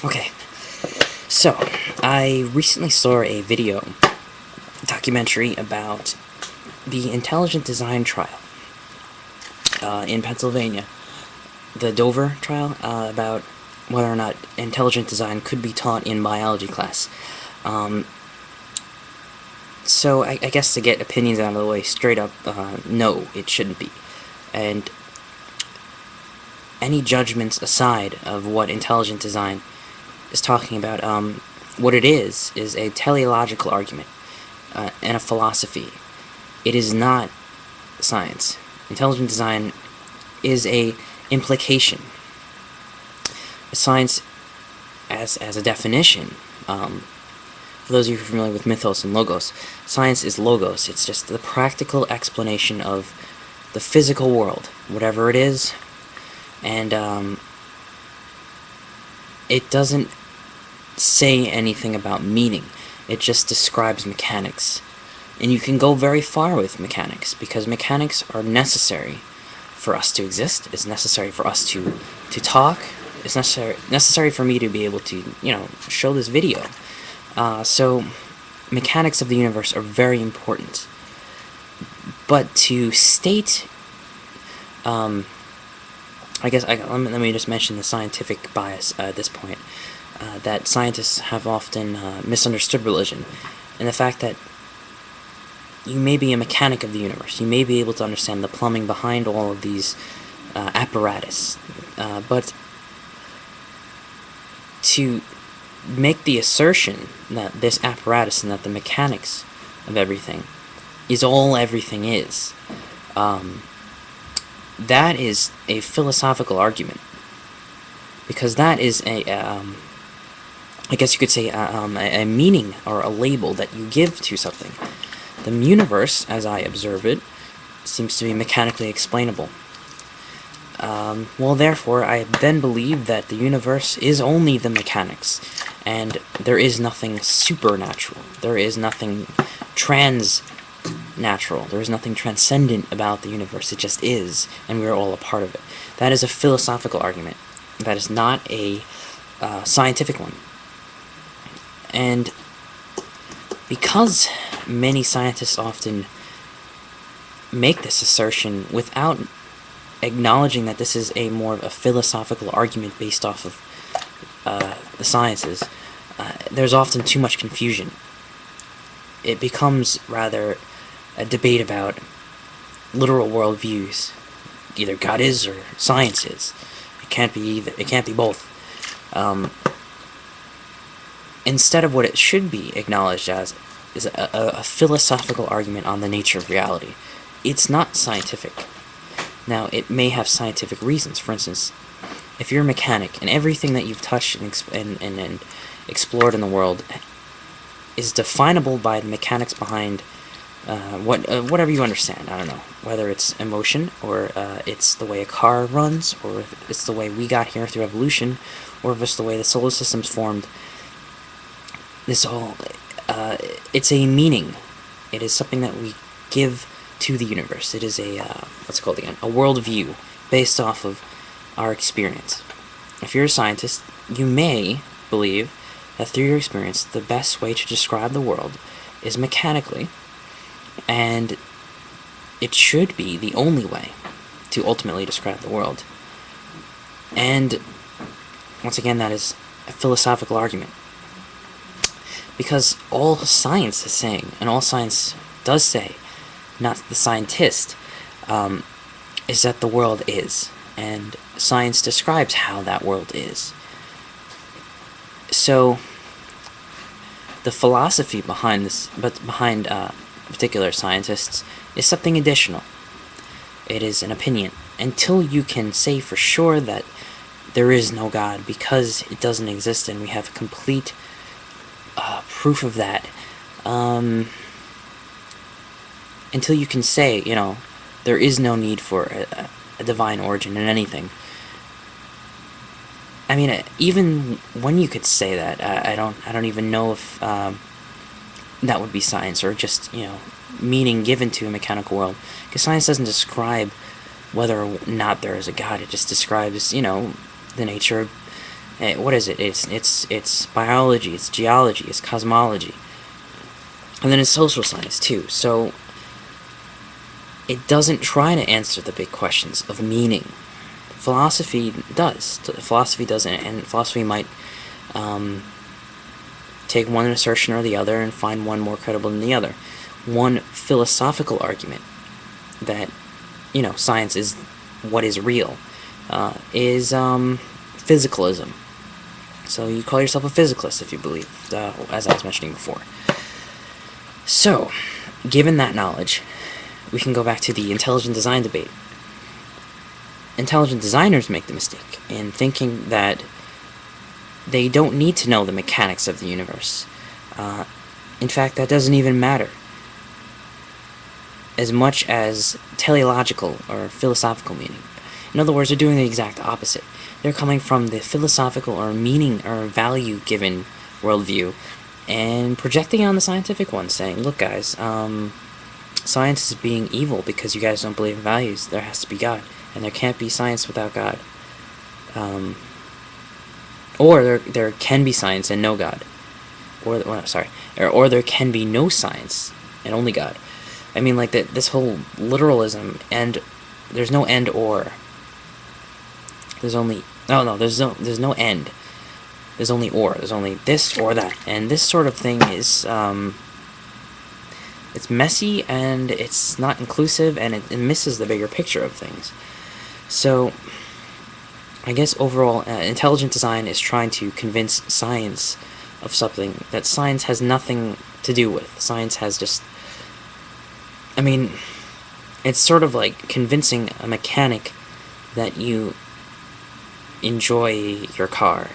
Okay, so I recently saw a documentary about the intelligent design trial in Pennsylvania, the Dover trial, about whether or not intelligent design could be taught in biology class. Um, so I guess to get opinions out of the way straight up, no, it shouldn't be. And any judgments aside of what intelligent design is talking about, what it is a teleological argument and a philosophy. It is not science. Intelligent design is a implication. Science, as a definition, for those of you who are familiar with mythos and logos, science is logos. It's just the practical explanation of the physical world, whatever it is, and it doesn't say anything about meaning. It just describes mechanics. And you can go very far with mechanics, because mechanics are necessary for us to exist. It's necessary for us to talk. It's necessary for me to be able to, show this video. So mechanics of the universe are very important. But to state, I guess let me just mention the scientific bias at this point, that scientists have often misunderstood religion, and the fact that you may be a mechanic of the universe, you may be able to understand the plumbing behind all of these apparatus, but to make the assertion that this apparatus and that the mechanics of everything is all everything is, that is a philosophical argument, because that is I guess you could say a meaning or a label that you give to something. The universe, as I observe it, seems to be mechanically explainable. Well, therefore, I then believe that the universe is only the mechanics, and there is nothing supernatural. There is nothing transnatural. There is nothing transcendent about the universe. It just is, and we are all a part of it. That is a philosophical argument. That is not a scientific one. And because many scientists often make this assertion without acknowledging that this is a more of a philosophical argument based off of the sciences, there's often too much confusion. It becomes rather a debate about literal worldviews. Either God is or science is. It can't be either. It can't be both. Instead of what it should be acknowledged as is a philosophical argument on the nature of reality. It's not scientific. Now, it may have scientific reasons. For instance, if you're a mechanic and everything that you've touched and explored in the world is definable by the mechanics behind whatever you understand, I don't know, whether it's emotion, or it's the way a car runs, or if it's the way we got here through evolution, or if it's the way the solar system's formed, it's a meaning. It is something that we give to the universe. It is a, what's it called again? A worldview based off of our experience. If you're a scientist, you may believe that through your experience, the best way to describe the world is mechanically, and it should be the only way to ultimately describe the world. And once again, that is a philosophical argument. Because all science is saying, and all science does say, not the scientist, is that the world is. And science describes how that world is. So, the philosophy behind this, behind particular scientists, is something additional. It is an opinion. Until you can say for sure that there is no God, because it doesn't exist, and we have complete proof of that, until you can say, there is no need for a divine origin in anything. I mean, even when you could say that, I don't even know if that would be science, or just, meaning given to a mechanical world. Because science doesn't describe whether or not there is a God. It just describes, the nature What is it? It's biology, it's geology, it's cosmology, and then it's social science too. So it doesn't try to answer the big questions of meaning. Philosophy does. And philosophy might take one assertion or the other and find one more credible than the other. One philosophical argument that, science is what is real is physicalism. So you call yourself a physicalist if you believe, as I was mentioning before. So, given that knowledge, we can go back to the intelligent design debate. Intelligent designers make the mistake in thinking that they don't need to know the mechanics of the universe. In fact, that doesn't even matter as much as teleological or philosophical meaning. In other words, they're doing the exact opposite. They're coming from the philosophical or meaning or value-given worldview and projecting on the scientific one, saying, look guys, science is being evil because you guys don't believe in values. There has to be God, and there can't be science without God. Or there can be science and no God. Or there can be no science and only God. I mean, like this whole literalism, and there's no end or. There's only there's no end. There's only or. There's only this or that, and this sort of thing is it's messy and it's not inclusive, and it misses the bigger picture of things. So I guess overall, intelligent design is trying to convince science of something that science has nothing to do with. Science has just, it's sort of like convincing a mechanic that you enjoy your car,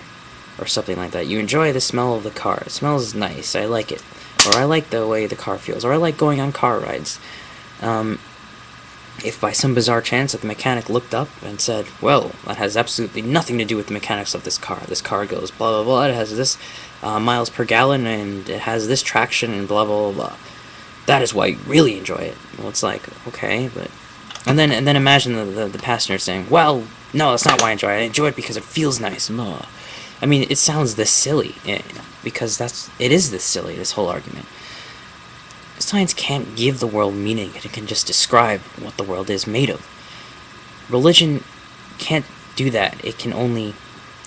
or something like that. You enjoy the smell of the car. It smells nice. I like it. Or I like the way the car feels. Or I like going on car rides. If by some bizarre chance that the mechanic looked up and said, well, that has absolutely nothing to do with the mechanics of this car. This car goes blah blah blah. It has this miles per gallon, and it has this traction, and blah blah blah. That is why you really enjoy it. Well, it's like, okay, but and then imagine the passenger saying, well, no, that's not why I enjoy it. I enjoy it because it feels nice. Blah. I mean, it sounds this silly, because it is this silly, this whole argument. Science can't give the world meaning, it can just describe what the world is made of. Religion can't do that, it can only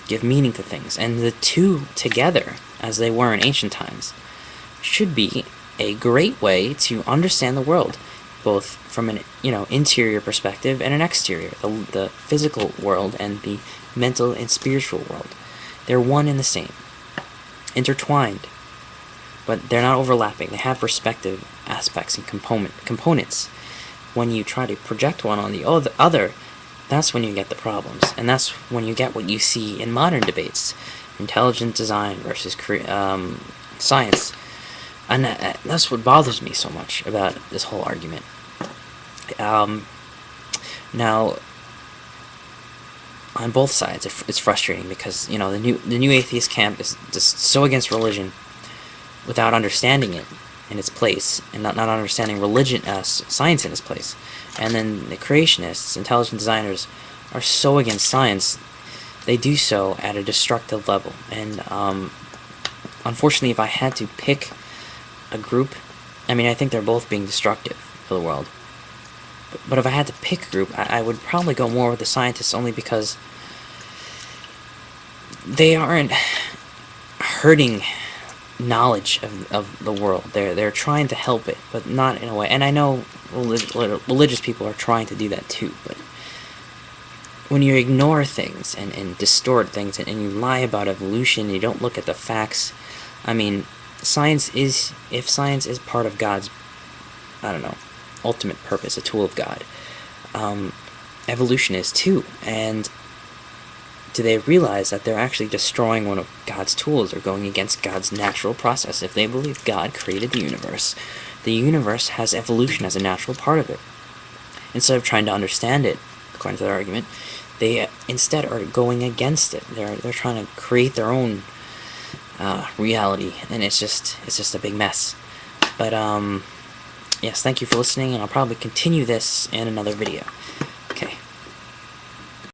give meaning to things, and the two together, as they were in ancient times, should be a great way to understand the world, both from an interior perspective and an exterior, the physical world and the mental and spiritual world. They're one and the same, intertwined, but they're not overlapping. They have respective aspects and components. When you try to project one on the other, that's when you get the problems, and that's when you get what you see in modern debates: intelligent design versus science. And that's what bothers me so much about this whole argument. Now, on both sides, it's frustrating because the new atheist camp is just so against religion, without understanding it in its place, and not understanding religion as science in its place. And then the creationists, intelligent designers, are so against science. They do so at a destructive level. And unfortunately, if I had to pick a group, I think they're both being destructive for the world. But if I had to pick a group, I would probably go more with the scientists, only because they aren't hurting knowledge of the world. They're trying to help it, but not in a way. And I know religious people are trying to do that too, but when you ignore things and distort things and you lie about evolution, you don't look at the facts. Science is part of God's, ultimate purpose, a tool of God, evolution is too. And do they realize that they're actually destroying one of God's tools, or going against God's natural process? If they believe God created the universe has evolution as a natural part of it. Instead of trying to understand it, according to their argument, they instead are going against it. They're trying to create their own reality, and it's just a big mess. But yes, thank you for listening, and I'll probably continue this in another video.